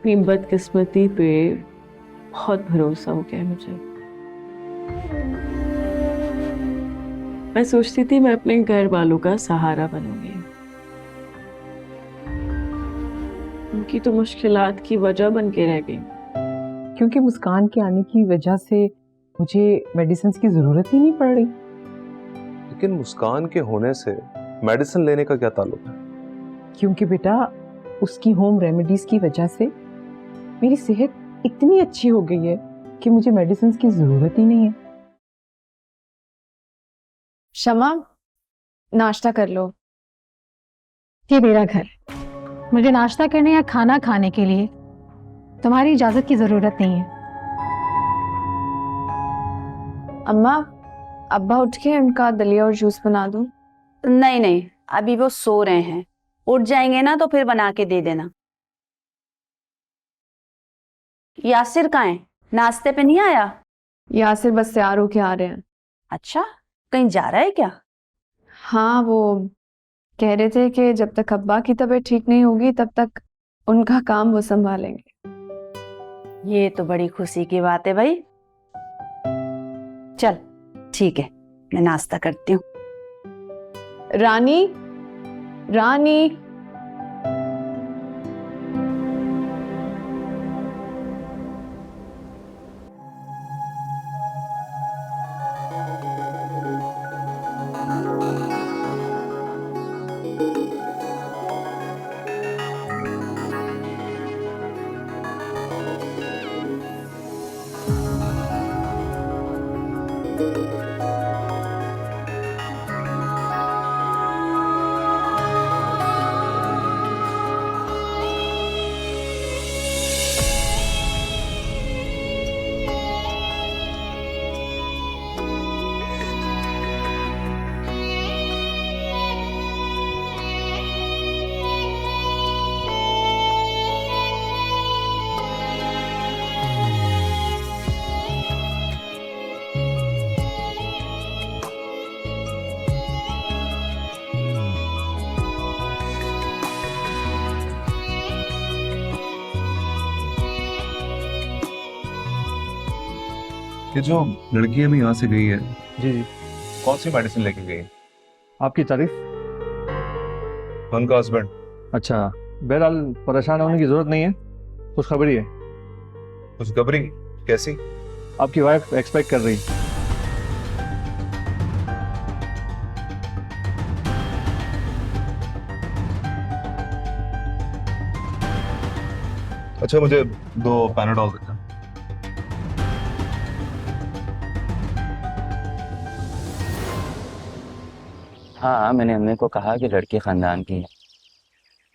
अपनी बदकिस्मती पे बहुत भरोसा हो गया है मुझे। मैं सोचती थी मैं अपने घर वालों का सहारा बनूंगी, उनकी तो मुश्किलात की वजह बन के रह गई। क्योंकि मुस्कान के आने की वजह से मुझे मेडिसिन की जरूरत ही नहीं पड़ रही। लेकिन मुस्कान के होने से मेडिसिन लेने का क्या ताल्लुक है? क्योंकि बेटा उसकी होम रेमेडीज की वजह से मेरी सेहत इतनी अच्छी हो गई है कि मुझे मेडिसिन की जरूरत ही नहीं है। शमा, नाश्ता कर लो। ये मेरा घर, मुझे नाश्ता करने या खाना खाने के लिए तुम्हारी इजाजत की जरूरत नहीं है। अम्मा, अब्बा उठ के उनका दलिया और जूस बना दूं? नहीं नहीं, अभी वो सो रहे हैं, उठ जाएंगे ना तो फिर बना के दे देना। यासिर कहाँ है? नाश्ते पे नहीं आया? यासिर बस तैयार होके आ रहे हैं। अच्छा, कहीं जा रहा है क्या? हाँ, वो कह रहे थे कि जब तक अब्बा की तबीयत ठीक नहीं होगी तब तक उनका काम वो संभालेंगे। ये तो बड़ी खुशी की बात है भाई। चल ठीक है, मैं नाश्ता करती हूँ। रानी, रानी, ये जो लड़की अभी यहाँ से गई है, जी जी, कौन सी मेडिसिन लेके गई? आपकी तारीफ। उनका हस्बैंड। अच्छा, बहरहाल परेशान होने की जरूरत नहीं है, खुशखबरी है। खुशखबरी कैसी? आपकी वाइफ एक्सपेक्ट कर रही। अच्छा, मुझे 2 पैनाडॉल देना। हाँ, मैंने अम्मी को कहा कि लड़की खानदान की है,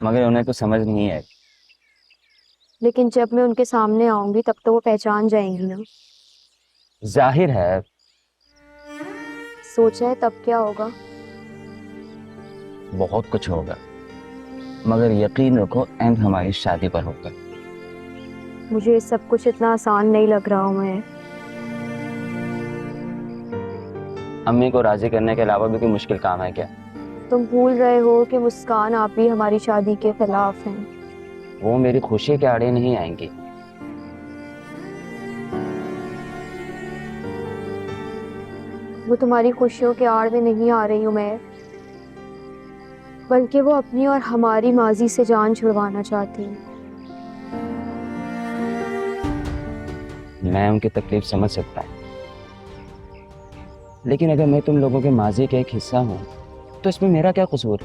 मगर उन्हें तो समझ नहीं है। लेकिन जब मैं उनके सामने आऊंगी तब तो वो पहचान जाएंगी ना। जाहिर है। सोचा है तब क्या होगा? बहुत कुछ होगा, मगर यकीन रखो एंड हमारी शादी पर होगा। मुझे सब कुछ इतना आसान नहीं लग रहा हूँ। मैं अम्मी को राजी करने के अलावा भी कोई मुश्किल काम है क्या? तुम भूल रहे हो कि मुस्कान आप भी हमारी शादी के खिलाफ हैं। वो मेरी खुशी के आड़े नहीं आएंगी। वो तुम्हारी खुशियों के आड़ में नहीं आ रही हूँ मैं, बल्कि वो अपनी और हमारी माजी से जान छुड़वाना चाहती है। मैं उनकी तकलीफ समझ सकता हूँ, लेकिन अगर मैं तुम लोगों के माजी का एक हिस्सा हूँ तो इसमें मेरा क्या कसूर?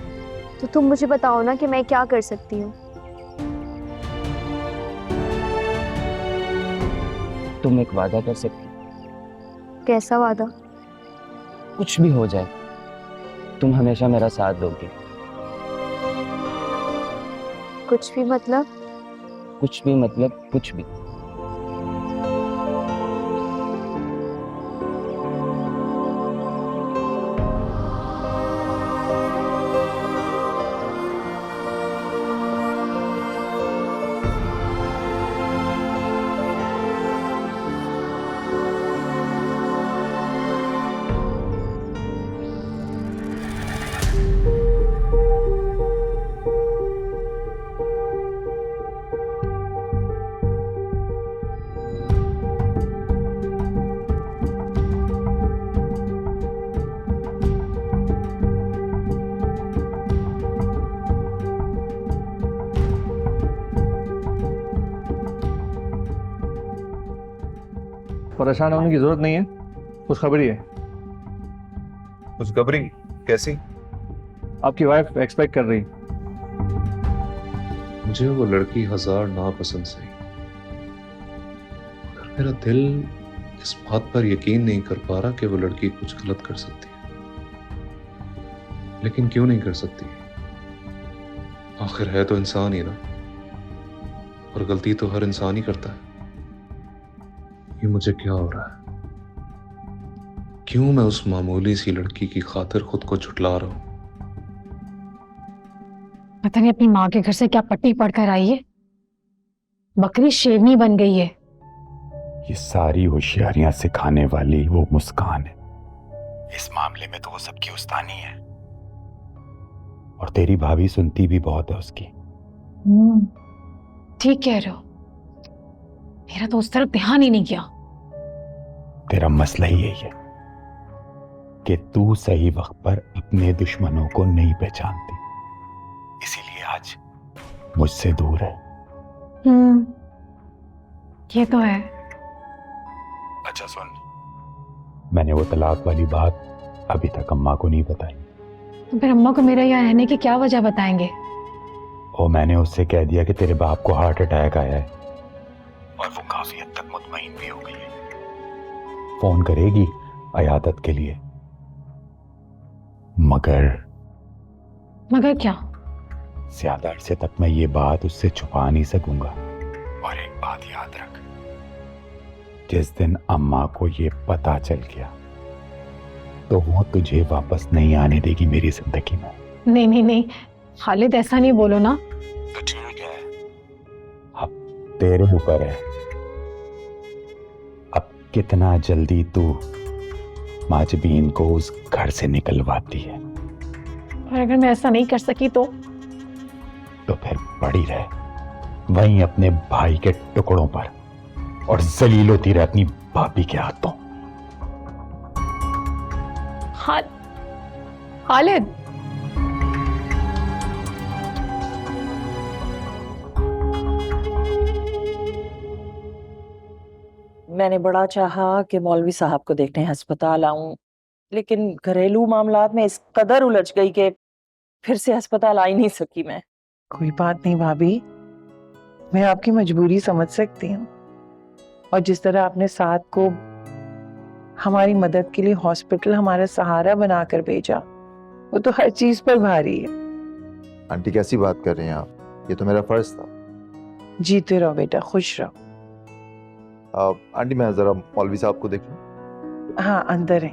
तो तुम मुझे बताओ ना कि मैं क्या कर सकती हूँ। तुम एक वादा कर सकती। कैसा वादा? कुछ भी हो जाए, तुम हमेशा मेरा साथ दोगी। कुछ भी मतलब? कुछ भी मतलब कुछ भी। परेशान होने की जरूरत नहीं है, खुशखबरी है। खुशखबरी कैसी? आपकी वाइफ एक्सपेक्ट कर रही। मुझे वो लड़की हजार नापसंद सही, मगर मेरा दिल इस बात पर यकीन नहीं कर पा रहा कि वो लड़की कुछ गलत कर सकती है। लेकिन क्यों नहीं कर सकती? आखिर है तो इंसान ही ना, और गलती तो हर इंसान ही करता है। ये मुझे क्या हो रहा है? क्यों मैं उस मामूली सी लड़की की खातिर खुद को झुठला रहा हूं? पता नहीं अपनी माँ के घर से क्या पट्टी पढ़कर आई है, बकरी शेरनी बन गई है। ये सारी होशियारियां सिखाने वाली वो मुस्कान है। इस मामले में तो वो सबकी उस्तानी है, और तेरी भाभी सुनती भी बहुत है उसकी। ठीक कह रहे हो, मेरा तो उस तरफ ध्यान ही नहीं गया। तेरा मसला ही यही है कि तू सही वक्त पर अपने दुश्मनों को नहीं पहचानती, इसीलिए आज मुझसे दूर है। ये तो है। अच्छा सुन, मैंने वो तलाक वाली बात अभी तक अम्मा को नहीं बताई। तो फिर अम्मा को मेरे यहाँ रहने की क्या वजह बताएंगे? और मैंने उससे कह दिया कि तेरे बाप को हार्ट अटैक आया है, और वो काफी हद तक मुतमईन भी हो गई है। फोन करेगी अयादत के लिए, मगर क्या? ज्यादा अरसे तक मैं ये बात उससे छुपा नहीं सकूंगा। और एक बात याद रख, जिस दिन अम्मा को ये पता चल गया तो वो तुझे वापस नहीं आने देगी मेरी जिंदगी में। नहीं नहीं नहीं खालिद, ऐसा नहीं बोलो ना। तो ठीक है, अब तेरे ऊपर है, अब कितना जल्दी तू माजबीन को उस घर से निकलवाती है। और अगर मैं ऐसा नहीं कर सकी तो फिर पड़ी रहे वहीं अपने भाई के टुकड़ों पर, और जलील होती रहे अपनी भाभी के हाथों। खालिद, मैंने बड़ा चाहा कि मौलवी साहब को देखने अस्पताल आऊं, लेकिन घरेलू मामलात में इस कदर उलझ गई कि फिर से अस्पताल आ ही नहीं सकी मैं। कोई बात नहीं भाभी, मैं आपकी मजबूरी समझ सकती हूँ। और जिस तरह आपने साथ को हमारी मदद के लिए हॉस्पिटल हमारा सहारा बनाकर भेजा, वो तो हर चीज पर भारी है। आंटी कैसी बात कर रहे हैं आप? ये तो मेरा फर्ज था। जीते रहो बेटा, खुश रहो। आंटी मैं जरा मौलवी साहब को देख लूं। हाँ, अंदर है।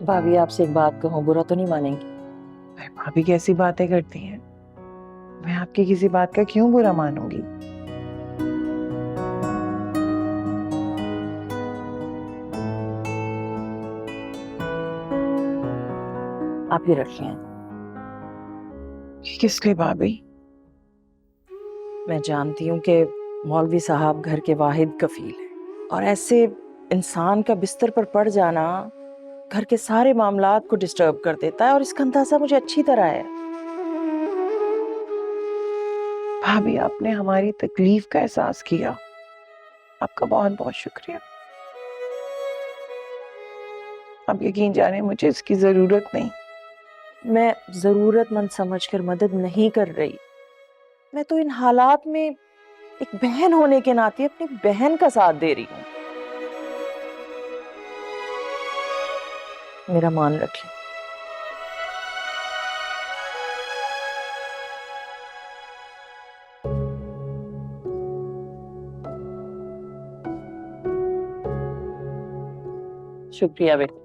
भाभी आपसे एक बात कहूँ, बुरा तो नहीं मानेंगी? भाभी कैसी बातें करती हैं, मैं आपकी किसी बात का क्यों बुरा मानूंगी? आप ही रखिए। किस लिए भाभी? मैं जानती हूँ कि मौलवी साहब घर के वाहिद कफील हैं, और ऐसे इंसान का बिस्तर पर पड़ जाना घर के सारे मामलात को डिस्टर्ब कर देता है, और इसका अंदाजा मुझे अच्छी तरह है। भाभी, आपने हमारी तकलीफ का एहसास किया, आपका बहुत बहुत शुक्रिया। अब यकीन जाने मुझे इसकी जरूरत नहीं। मैं जरूरतमंद समझकर मदद नहीं कर रही, मैं तो इन हालात में एक बहन होने के नाते अपनी बहन का साथ दे रही हूँ। मेरा मान रखें। शुक्रिया बेटा।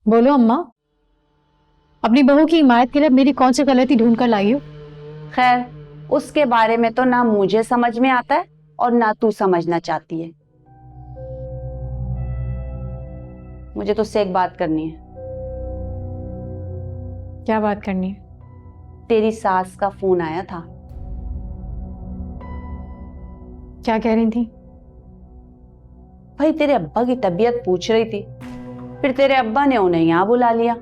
बोलो अम्मा, अपनी बहू की हिमायत के लिए मेरी कौन सी गलती ढूंढ कर लाई हो? खैर, उसके बारे में तो ना मुझे समझ में आता है और ना तू समझना चाहती है। मुझे तुझसे एक बात करनी है। क्या बात करनी है? तेरी सास का फोन आया था। क्या कह रही थी? भाई तेरे अब्बा की तबीयत पूछ रही थी, फिर तेरे अब्बा ने उन्हें यहाँ बुला लिया।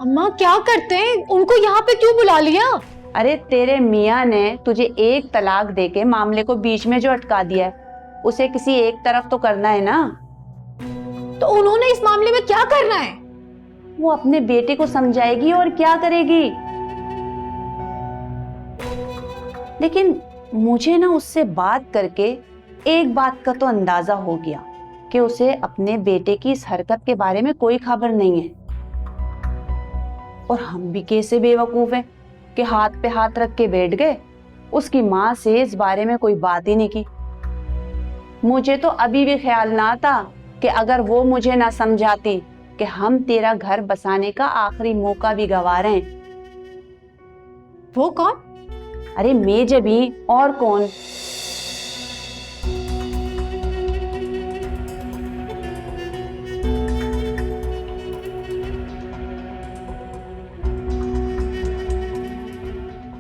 अम्मा क्या करते हैं, उनको यहाँ पे क्यों बुला लिया? अरे तेरे मियाँ ने तुझे एक तलाक देके मामले को बीच में जो अटका दिया है, उसे किसी एक तरफ तो करना है ना। तो उन्होंने इस मामले में क्या करना है? वो अपने बेटे को समझाएगी और क्या करेगी। लेकिन मुझे ना उससे बात करके एक बात का तो अंदाजा हो गया कि उसे अपने बेटे की इस हरकत के बारे में कोई खबर नहीं है। और हम भी कैसे बेवकूफ हैं कि हाथ पे हाथ रख के बैठ गए, उसकी माँ से इस बारे में कोई बात ही नहीं की। मुझे तो अभी भी ख्याल ना था कि अगर वो मुझे ना समझाती कि हम तेरा घर बसाने का आखिरी मौका भी गंवा रहे हैं। वो कौन? अरे मेजे भी, और कौन।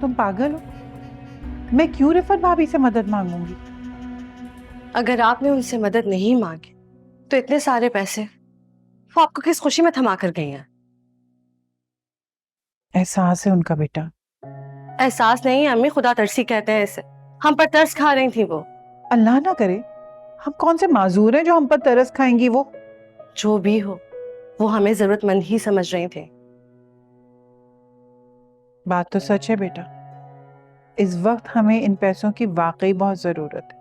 तुम पागल हो? मैं क्यों रिफत भाभी से मदद मांगूंगी? अगर आपने उनसे मदद नहीं मांगी तो इतने सारे पैसे वो आपको किस खुशी में थमा कर गई हैं? एहसास है उनका बेटा। एहसास नहीं अम्मी, खुदा तरसी कहते हैं इसे। हम पर तरस खा रही थी वो। अल्लाह ना करे, हम कौन से माजूर हैं जो हम पर तरस खाएंगी? वो जो भी हो, वो हमें जरूरतमंद ही समझ रही थी। बात तो सच है बेटा, इस वक्त हमें इन पैसों की वाकई बहुत जरूरत है।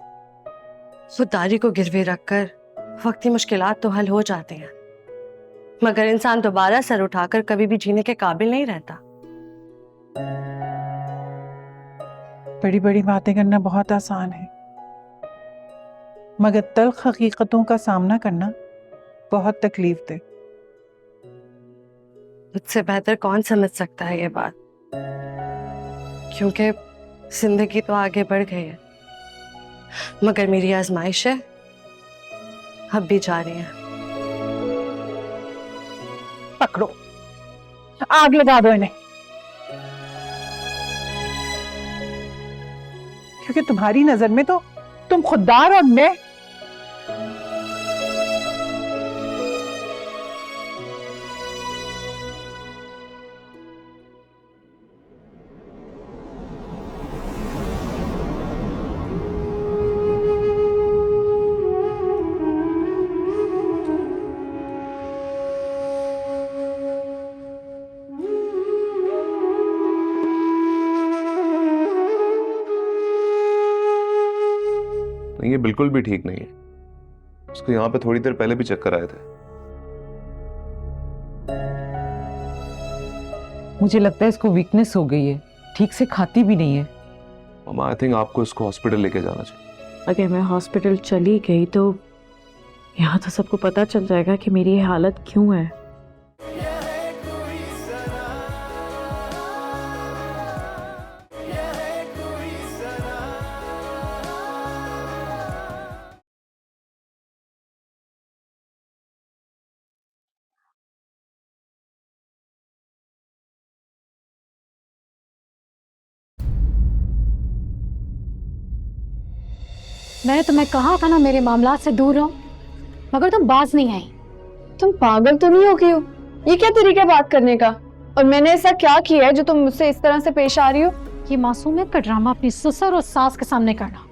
खुददारी को गिरवे रखकर वक्ती मुश्किलात तो हल हो जाते हैं, मगर इंसान दोबारा सर उठाकर कभी भी जीने के काबिल नहीं रहता। बड़ी बड़ी बातें करना बहुत आसान है, मगर तल्ख हकीकतों का सामना करना बहुत तकलीफ दे। मुझसे बेहतर कौन समझ सकता है ये बात, क्योंकि जिंदगी तो आगे बढ़ गई है, मगर मेरी आजमाइशें अब भी जारी हैं। पकड़ो, आग लगा दो इन्हें, क्योंकि तुम्हारी नजर में तो तुम खुददार और मैं। नहीं, ये बिल्कुल भी ठीक नहीं है। उसको यहाँ पे थोड़ी देर पहले भी चक्कर आए थे। मुझे लगता है इसको वीकनेस हो गई है, ठीक से खाती भी नहीं है। मामा, आई थिंक आपको इसको हॉस्पिटल लेके जाना चाहिए। अगर मैं हॉस्पिटल चली गई तो यहाँ तो सबको पता चल जाएगा कि मेरी ये हालत क्यों है। मैंने तुम्हें कहा था ना मेरे मामलात से दूर रहो, मगर तुम बाज नहीं आई। तुम पागल तो नहीं हो गई हो? ये क्या तरीका बात करने का? और मैंने ऐसा क्या किया है जो तुम मुझसे इस तरह से पेश आ रही हो? ये मासूमियत का ड्रामा अपनी ससुर और सास के सामने करना,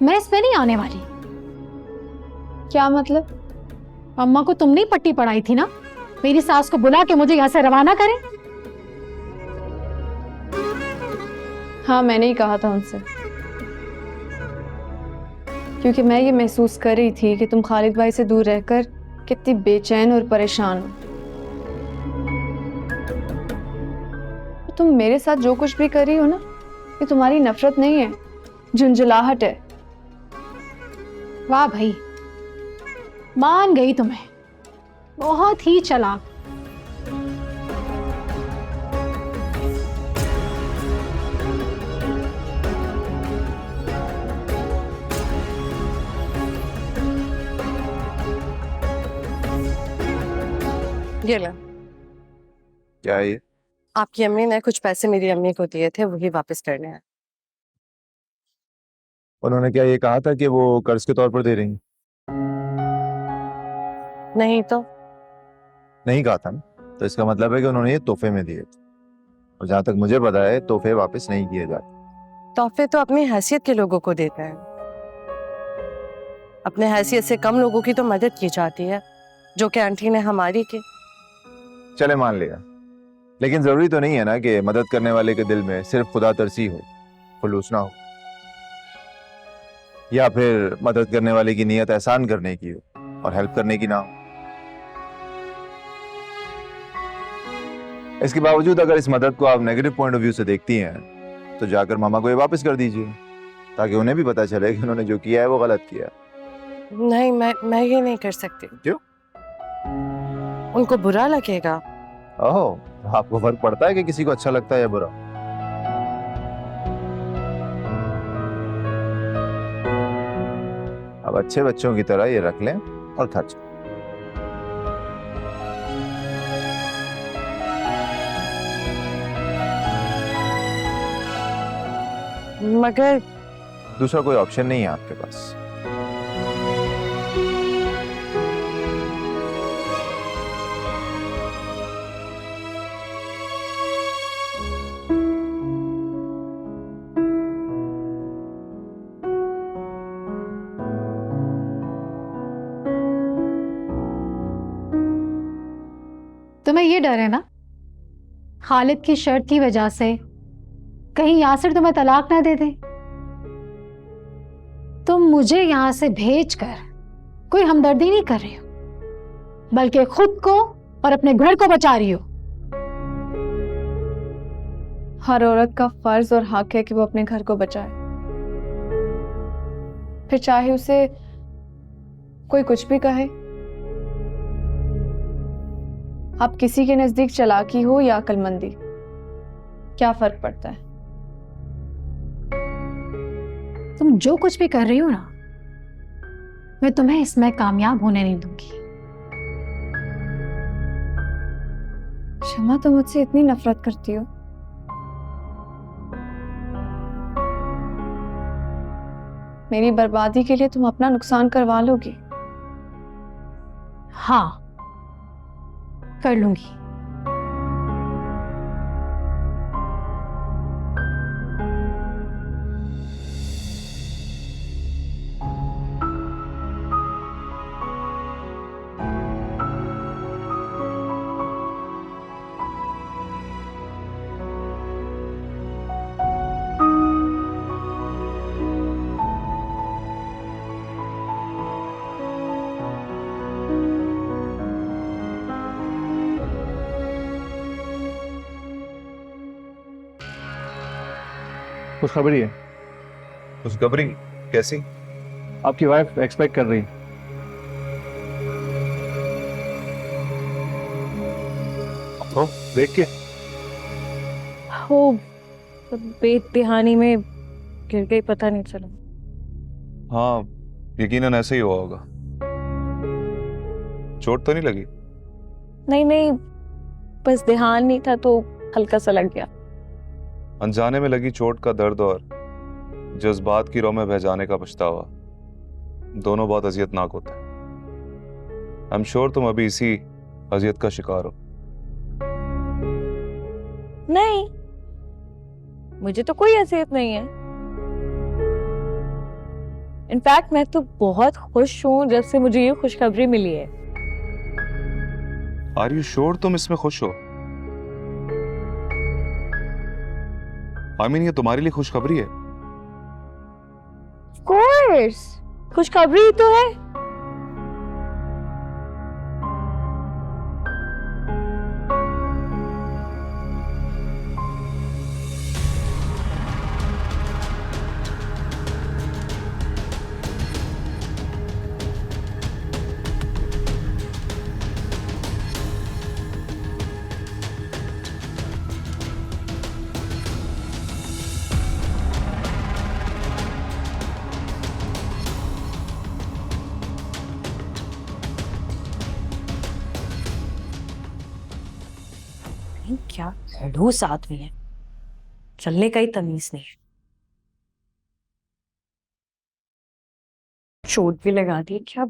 मैं इस पे नहीं आने वाली। क्या मतलब? अम्मा को तुमने ही पट्टी पढ़ाई थी ना, मेरी सास को बुला के मुझे यहाँ से रवाना करें। हाँ, मैंने ही कहा था उनसे, क्योंकि मैं ये महसूस कर रही थी कि तुम खालिद भाई से दूर रहकर कितनी बेचैन और परेशान हो। तुम मेरे साथ जो कुछ भी कर रही हो ना, ये तुम्हारी नफरत नहीं है, झुंझलाहट है। वाह भाई, मान गई तुम्हें, बहुत ही चालाक। ये लो, क्या है ये? आपकी अम्मी ने कुछ पैसे मेरी अम्मी को दिए थे, वही वापस करने हैं। उन्होंने क्या ये कहा था कि वो कर्ज के तौर पर दे रही हैं? नहीं तो नहीं कहा था ना, तो इसका मतलब है कि उन्होंने ये तोहफे में दिए थे। और जहां तक मुझे पता है तोहफे वापस नहीं किए जाते। तोहफे तो अपनी हैसियत के लोगों को देते हैं, अपने हैसियत से कम लोगों की तो मदद की जाती है, जो कि आंटी ने हमारी की। चले मान लिया, लेकिन जरूरी तो नहीं है ना कि मदद करने वाले के दिल में सिर्फ खुदा तरसी हो, खुलूस ना हो, या फिर मदद करने वाले की नीयत एहसान करने की हो और हेल्प करने की ना हो। इसके बावजूद अगर इस मदद को आप नेगेटिव पॉइंट ऑफ व्यू से देखती हैं तो जाकर मामा को ये वापस कर दीजिए, ताकि उन्हें भी पता चले कि उन्होंने जो किया है वो गलत किया। नहीं, मैं ये नहीं कर सकती। क्यों? उनको बुरा लगेगा। ओह, आपको फर्क पड़ता है कि किसी को अच्छा लगता है या बुरा? अब अच्छे बच्चों की तरह ये रख लें और खर्च। मगर दूसरा कोई ऑप्शन नहीं है आपके पास। तुम्हें ये डर है ना खालिद की शर्त की वजह से कहीं यासिर तुम्हें तलाक ना दे दे। तुम मुझे यहां से भेजकर कोई हमदर्दी नहीं कर रही हो, बल्कि खुद को और अपने घर को बचा रही हो। हर औरत का फर्ज और हक है कि वो अपने घर को बचाए, फिर चाहे उसे कोई कुछ भी कहे। अब किसी के नजदीक चालाकी हो या अक्लमंदी, क्या फर्क पड़ता है? तुम जो कुछ भी कर रही हो ना, मैं तुम्हें इसमें कामयाब होने नहीं दूंगी। शमा, तुम मुझसे इतनी नफरत करती हो? मेरी बर्बादी के लिए तुम अपना नुकसान करवा लोगी? हाँ, कर लूंगी। खुशखबरी है। खुशखबरी? कैसी? आपकी वाइफ एक्सपेक्ट कर रही है। तो देख के वो बेतहानी में गिर गई, पता नहीं चला। हाँ, यकीनन ऐसे ही हुआ होगा। चोट तो नहीं लगी? नहीं, बस ध्यान नहीं था तो हल्का सा लग गया। अनजाने में लगी चोट का दर्द और जज्बात की रो में बह जाने का पछतावा, दोनों बहुत अजियतनाक होता है। आई एम श्योर तुम अभी इसी अजियत का शिकार हो। नहीं, मुझे तो कोई अजियत नहीं है। इनफैक्ट मैं तो बहुत खुश हूं जब से मुझे ये खुशखबरी मिली है। आर यू श्योर तुम इसमें खुश हो? आई मीन, ये तुम्हारे लिए खुशखबरी है। ऑफ कोर्स, खुशखबरी ही तो है। क्या खड़ूस आदमी है, चलने का ही तमीज नहीं है। चोट भी लगा दी। क्या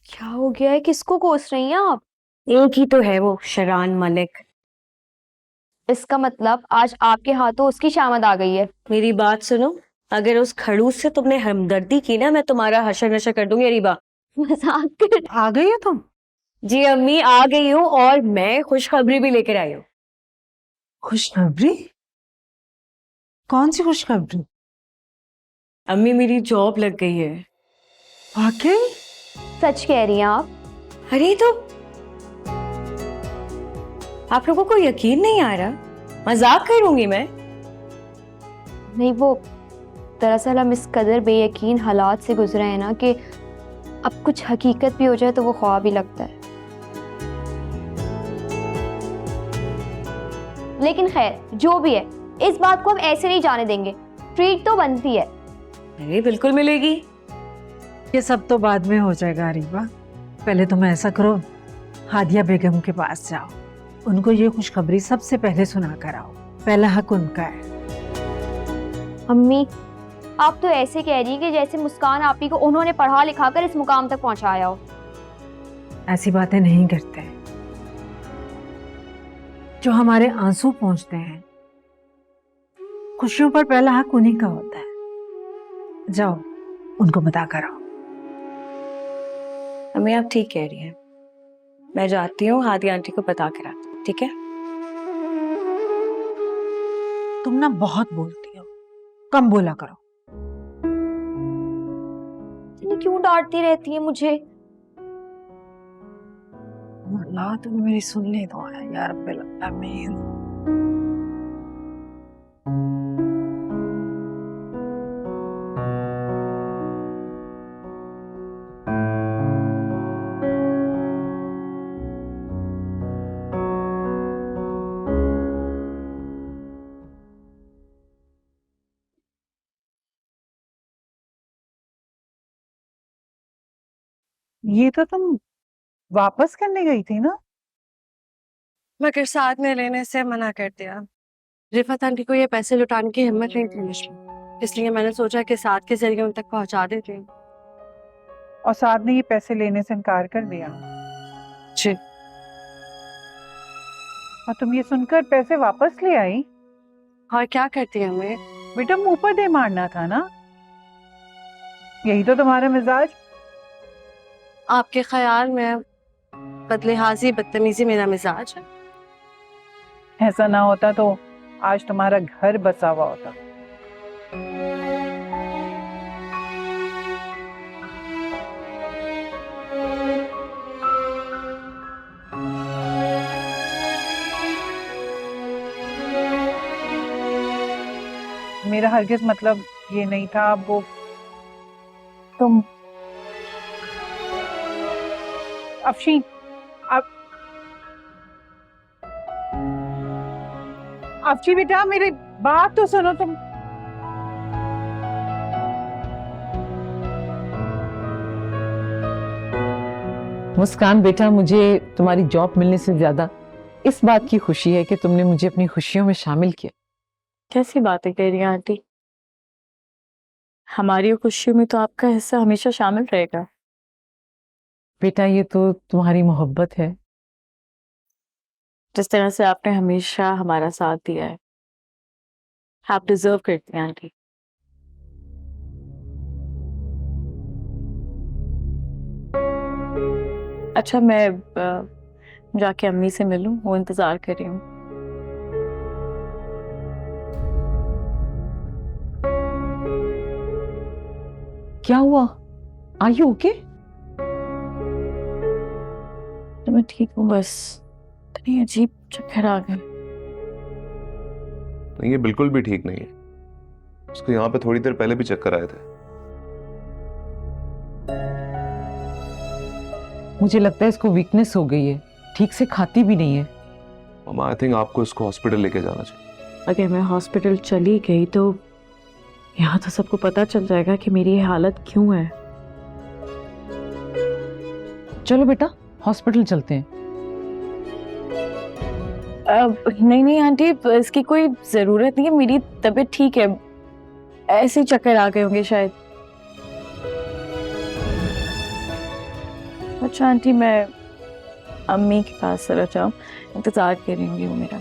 क्या हो गया है? किसको कोस रही हैं आप? एक ही तो है वो शरान मलिक। इसका मतलब आज आपके हाथों उसकी शामत आ गई है। मेरी बात सुनो, अगर उस खड़ूस से तुमने हमदर्दी की ना, मैं तुम्हारा हशर नशर कर दूंगी। अरीबा, मजाक कर। आ गई हो तुम? जी अम्मी आ गई हूँ, और मैं खुशखबरी भी लेकर आई हूँ। खुशखबरी? कौन सी खुशखबरी? अम्मी मेरी जॉब लग गई है। वाकई? सच कह रही हैं आप? अरे तो आप लोगों को यकीन नहीं आ रहा? मजाक करूंगी मैं? नहीं, वो दरअसल हम इस कदर बेयकीन हालात से गुजरे हैं ना कि अब कुछ हकीकत भी हो जाए तो वो ख्वाब ही लगता है। लेकिन खैर, जो भी है, इस बात को हम ऐसे नहीं जाने देंगे। ट्रीट तो बनती है। अरे बिल्कुल मिलेगी। ये सब तो बाद में हो जाएगा अरीबा। पहले तुम ऐसा करो, हादिया बेगम के पास जाओ, उनको ये खुशखबरी सबसे पहले सुना कर आओ। पहला हक उनका है। अम्मी, आप तो ऐसे कह रही हैं कि जैसे मुस्कान आपी को उन्होंने पढ़ा लिखा कर इस मुकाम तक पहुंचाया हो। ऐसी बातें नहीं करते हैं। जो हमारे आंसू पहुंचते हैं, खुशियों पर पहला हक उन्हीं का होता है। जाओ, उनको बता कर आओ। अम्मी आप ठीक कह रही हैं, मैं जाती हूँ, हादी आंटी को बता कर आती हूँ, ठीक है? तुम ना बहुत बोलती हो, कम बोला करो। क्यों डांटती रहती है मुझे? अल्लाह तुमने मेरी सुन ली तो है यार, रब्बिल आमीन। ये तो तुम वापस करने गई थी ना? मगर साथ में लेने से मना कर दिया। रिफत आंटी को ये पैसे लुटाने की हिम्मत नहीं थी मुझमें, इसलिए मैंने सोचा कि साथ के जरिए उन तक पहुंचा देती हूँ। और साथ ने ये पैसे लेने से इनकार कर दिया? जी। और तुम ये सुनकर पैसे वापस ले आई? और क्या करती है हमें? बेटा मुंह पर दे मारना था ना, यही तो तुम्हारा मिजाज। आपके ख्याल में बदलिहाजी बदतमीजी मेरा मिजाज है? ऐसा ना होता तो आज तुम्हारा घर बसा हुआ होता। मेरा हरगिज मतलब ये नहीं था। अब वो तुम अफशीन, अफशी बेटा मेरी बात तो सुनो तुम। मुस्कान बेटा, मुझे तुम्हारी जॉब मिलने से ज्यादा इस बात की खुशी है कि तुमने मुझे अपनी खुशियों में शामिल किया। कैसी बातें कह रही हैं आंटी? हमारी खुशियों में तो आपका हिस्सा हमेशा शामिल रहेगा। बेटा ये तो तुम्हारी मोहब्बत है। जिस तरह से आपने हमेशा हमारा साथ दिया है, आप डिजर्व करती हैं आंटी। अच्छा, मैं जाके अम्मी से मिलूं, वो इंतजार कर रही हूँ। क्या हुआ? Are you okay? तो मैं ठीक हूँ, बस इतनी अजीब चक्कर आ गए। नहीं, ये बिल्कुल भी ठीक नहीं है। उसको यहाँ पे थोड़ी देर पहले भी चक्कर आए थे। मुझे लगता है इसको वीकनेस हो गई है, ठीक से खाती भी नहीं है। मामा, आई थिंक आपको इसको हॉस्पिटल लेके जाना चाहिए। अगर मैं हॉस्पिटल चली गई तो यहाँ तो सबको पता चल जाएगा कि मेरी ये हालत क्यों है। चलो बेटा, हॉस्पिटल चलते हैं। नहीं नहीं आंटी, इसकी कोई जरूरत नहीं है, मेरी तबीयत ठीक है। ऐसे ही चक्कर आ गए होंगे शायद। अच्छा आंटी, मैं अम्मी के पास चला जाऊँ, इंतजार कर रही होंगी वो मेरा।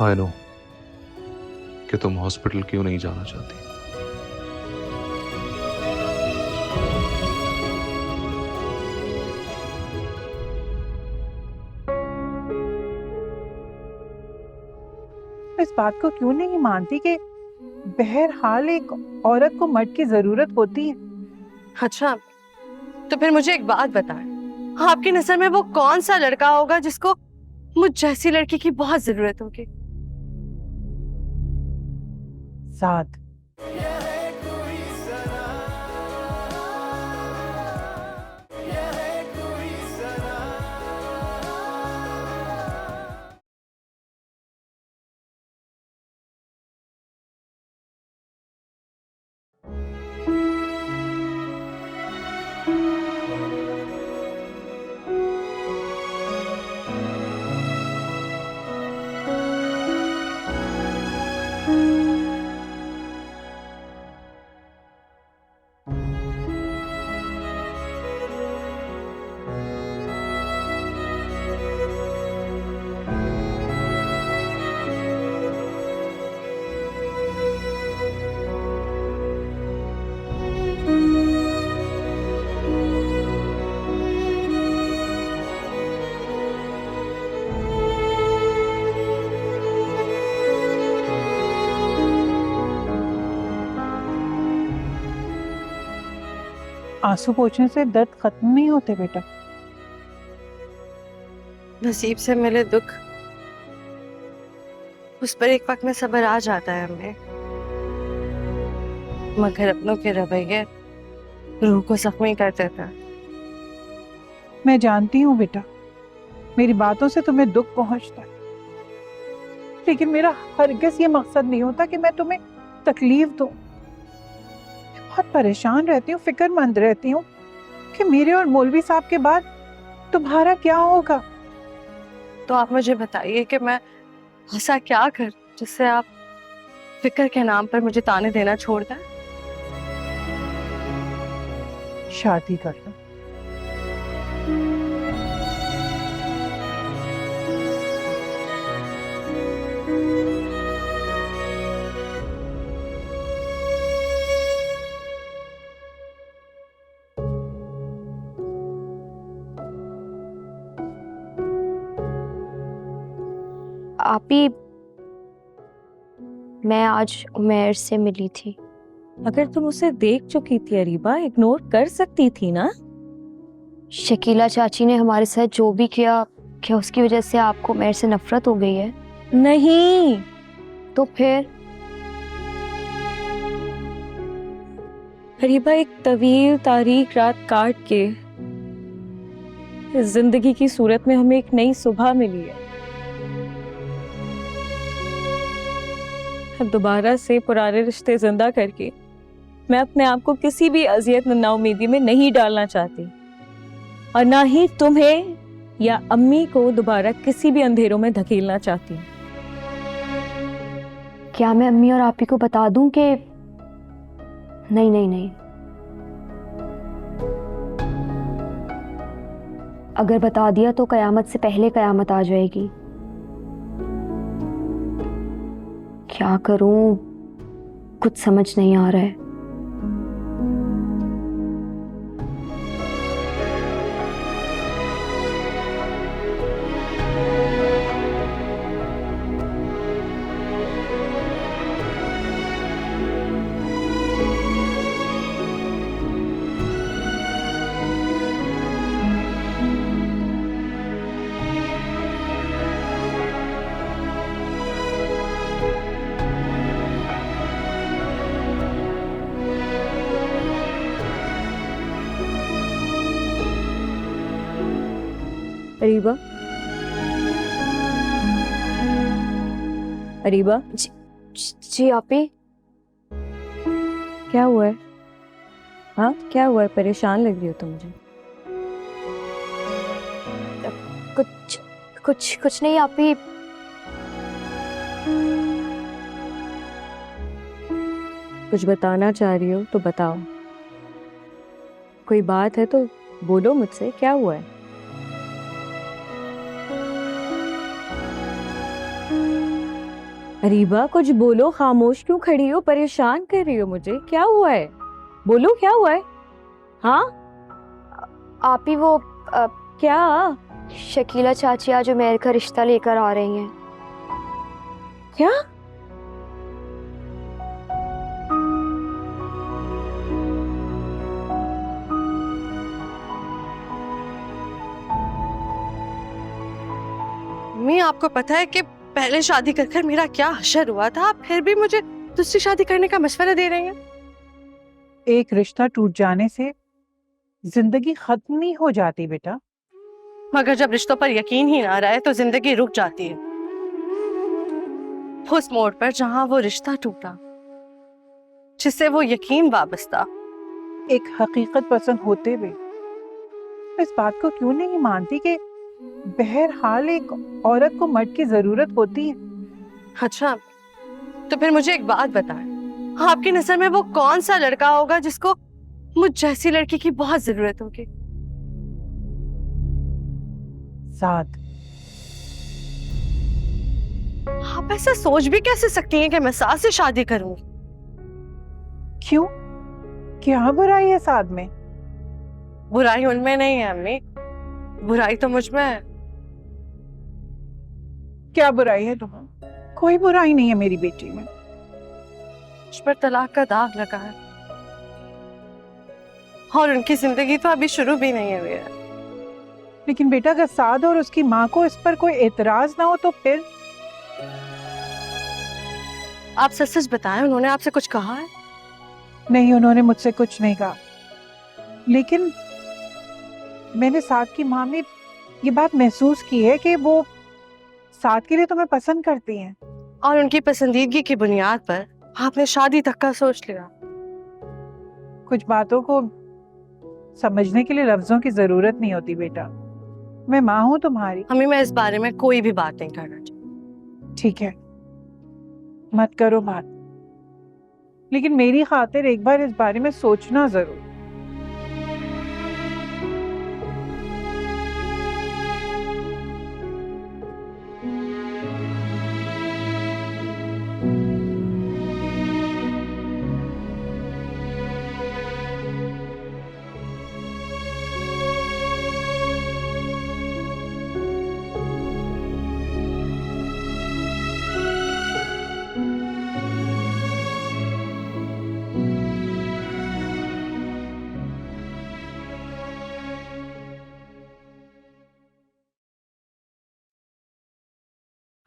आई नो कि तुम हॉस्पिटल क्यों नहीं जाना चाहती। इस बात को क्यों नहीं मानती कि बहरहाल एक औरत को मर्द की जरूरत होती है। अच्छा, तो फिर मुझे एक बात बताएं, आपकी नजर में वो कौन सा लड़का होगा जिसको मुझ जैसी लड़की की बहुत जरूरत होगी? साथ आंसू पोंछने से दर्द खत्म नहीं होते बेटा। नसीब से मिले दुख, उस पर एक वक्त में सब्र आ जाता है हमें, मगर अपनों के रवैये रूह को जख्मी कर देता है। मैं जानती हूँ बेटा, मेरी बातों से तुम्हें दुख पहुंचता है, लेकिन मेरा हरगिज़ ये मकसद नहीं होता कि मैं तुम्हें तकलीफ दूं। बहुत परेशान रहती हूँ, फिक्रमंद रहती हूँ कि मेरे और मौलवी साहब के बाद तुम्हारा क्या होगा। तो आप मुझे बताइए कि मैं ऐसा क्या कर जिससे आप फिक्र के नाम पर मुझे ताने देना छोड़ दें? शादी कर लो। आपी, मैं आज उमेर से मिली थी। अगर तुम उसे देख चुकी थी अरीबा, इग्नोर कर सकती थी ना। शकीला चाची ने हमारे साथ जो भी किया, क्या उसकी वजह से आपको उमेर से नफरत हो गई है? नहीं। तो फिर? अरीबा, एक तवील तारीख रात काट के इस जिंदगी की सूरत में हमें एक नई सुबह मिली है। दोबारा से पुराने रिश्ते जिंदा करके मैं अपने आप को किसी भी अजियत नाउमीदी में नहीं डालना चाहती, और ना ही तुम्हें या अम्मी को दोबारा किसी भी अंधेरों में धकेलना चाहती। क्या मैं अम्मी और आपी को बता दूं कि नहीं नहीं नहीं, अगर बता दिया तो कयामत से पहले कयामत आ जाएगी। क्या करूं, कुछ समझ नहीं आ रहा है। अरीबा, अरीबा। जी आपी। क्या हुआ है? हाँ, क्या हुआ है? परेशान लग रही हो तुम मुझे। कुछ कुछ कुछ नहीं आप ही। कुछ बताना चाह रही हो तो बताओ, कोई बात है तो बोलो मुझसे, क्या हुआ है? अरीबा कुछ बोलो, खामोश क्यों खड़ी हो, परेशान कर रही हो मुझे, क्या हुआ है? बोलो क्या हुआ है? हाँ आप ही वो क्या? शकीला चाची आज उमेर का रिश्ता लेकर आ रही हैं। क्या? मम्मी आपको पता है कि पहले शादी कर कर मेरा क्या हशर हुआ था, आप फिर भी मुझे दूसरी शादी करने का मशवरा दे रहे हैं। एक रिश्ता टूट जाने से जिंदगी खत्म नहीं हो जाती बेटा। मगर जब रिश्तों पर यकीन ही ना रहे तो जिंदगी रुक जाती है। उस मोड़ पर जहां वो रिश्ता टूटा जिससे वो यकीन वाबस्ता, एक हकीकत पसंद होते हुए इस बात को क्यों नहीं मानती कि बहरहाल एक औरत को मर्द की जरूरत होती है। अच्छा तो फिर मुझे एक बात बताएं, आपकी नजर में वो कौन सा लड़का होगा जिसको मुझ जैसी लड़की की बहुत जरूरत होगी? साद। आप ऐसा सोच भी कैसे सकती हैं कि मैं साद से शादी करूंगी? क्यों, क्या बुराई है साद में? बुराई उनमें नहीं है अम्मी, बुराई तो मुझ में है। क्या बुराई है तुम्हें? कोई बुराई नहीं है मेरी बेटी में। मुझ पर तलाक का दाग लगा है और उनकी जिंदगी तो अभी शुरू भी नहीं हुई है। लेकिन बेटा अगर साद और उसकी माँ को इस पर कोई एतराज ना हो तो फिर? आप सच सच बताएं, उन्होंने आपसे कुछ कहा है? नहीं, उन्होंने मुझसे कुछ नहीं कहा, लेकिन मैंने साद की माँ में ये बात महसूस की है कि वो साद के लिए तुम्हें पसंद करती हैं। और उनकी पसंदीदगी की बुनियाद पर आपने शादी तक का सोच लिया। कुछ बातों को समझने के लिए लफ्जों की जरूरत नहीं होती बेटा। मैं माँ हूँ तुम्हारी। हमें मैं इस बारे में कोई भी बात नहीं करना चाहती। ठीक है, मत करो बात, लेकिन मेरी खातिर एक बार इस बारे में सोचना जरूर।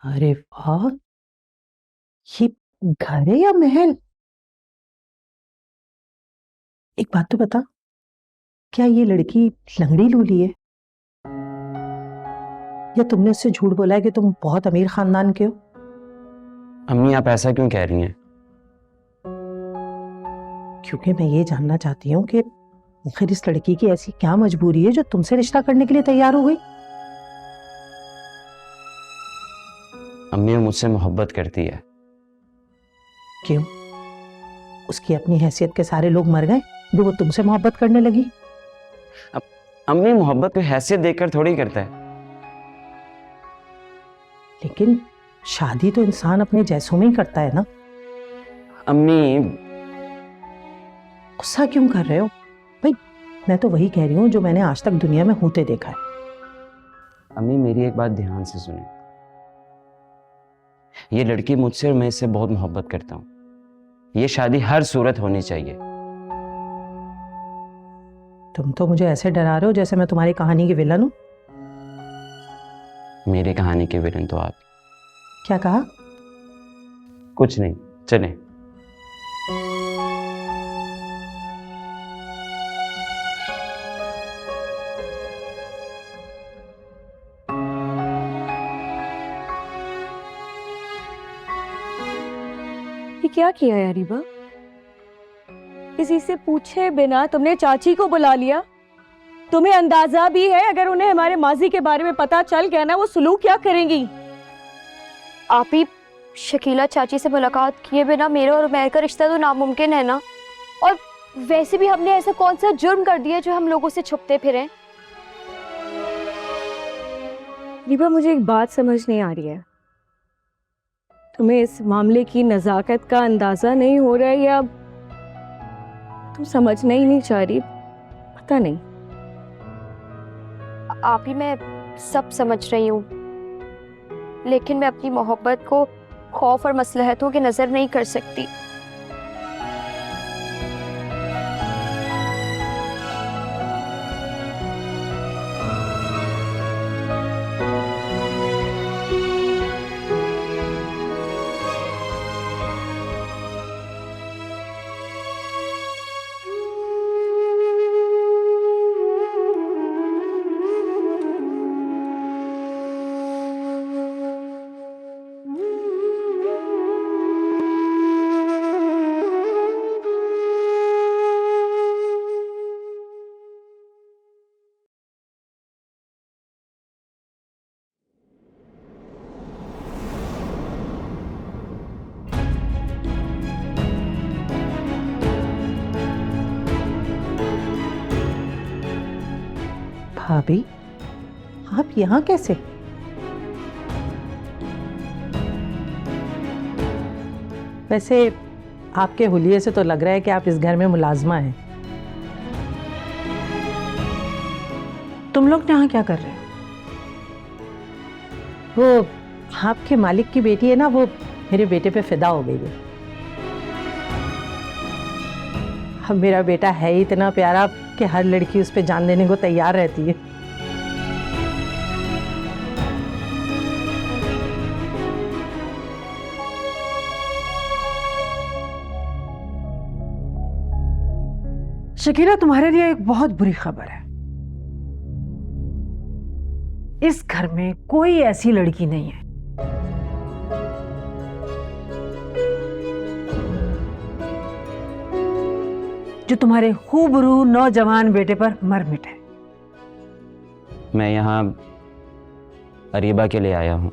अरे वाह, ये घर है या महल? एक बात तो बता, क्या ये लड़की लंगड़ी लूली है या तुमने उससे झूठ बोला है कि तुम बहुत अमीर खानदान के हो? अम्मी आप ऐसा क्यों कह रही हैं? क्योंकि मैं ये जानना चाहती हूँ कि आखिर इस लड़की की ऐसी क्या मजबूरी है जो तुमसे रिश्ता करने के लिए तैयार हो गई? अम्मी वो मुझसे मोहब्बत करती है। क्यों? उसकी अपनी हैसियत के सारे लोग मर गए जो वो तुमसे मोहब्बत करने लगी? अब अम्मी मोहब्बत को हैसियत देखकर थोड़ी करता है। लेकिन शादी तो इंसान अपने जैसों में ही करता है ना। अम्मी गुस्सा क्यों कर रहे हो भाई? मैं तो वही कह रही हूँ जो मैंने आज तक दुनिया में होते देखा है। अम्मी मेरी एक बात ध्यान से सुने, ये लड़की मुझसे और मैं इससे बहुत मोहब्बत करता हूँ। ये शादी हर सूरत होनी चाहिए। तुम तो मुझे ऐसे डरा रहे हो जैसे मैं तुम्हारी कहानी की विलन हूँ। मेरी कहानी के विलन तो आप। क्या कहा? कुछ नहीं, चलें। ये क्या किया है अरीबा? किसी से पूछे बिना तुमने चाची को बुला लिया तुम्हें अंदाजा भी है अगर उन्हें हमारे माजी के बारे में पता चल गया ना वो सुलूक क्या करेंगी? आप ही शकीला चाची से मुलाकात किए बिना मेरा और उमैर का रिश्ता तो नामुमकिन है ना। और वैसे भी हमने ऐसा कौन सा जुर्म कर दिया जो हम लोगों से छुपते फिरें? रिबा, मुझे एक बात समझ नहीं आ रही है। तुम्हें इस मामले की नज़ाकत का अंदाजा नहीं हो रहा है या तुम समझना ही नहीं चाह रही? पता नहीं। आप ही मैं सब समझ रही हूँ, लेकिन मैं अपनी मोहब्बत को खौफ और मसलहतों की नजर नहीं कर सकती। भाभी, आप यहाँ कैसे? वैसे आपके हुलिये से तो लग रहा है कि आप इस घर में मुलाजमा हैं। तुम लोग यहाँ क्या कर रहे हो? वो आपके मालिक की बेटी है ना, वो मेरे बेटे पे फिदा हो गई है। अब मेरा बेटा है ही इतना प्यारा कि हर लड़की उस पे जान देने को तैयार रहती है। शकीला, तुम्हारे लिए एक बहुत बुरी खबर है। इस घर में कोई ऐसी लड़की नहीं है जो तुम्हारे खूबरू नौजवान बेटे पर मर मिटे। मैं यहाँ अरीबा के लिए आया हूँ।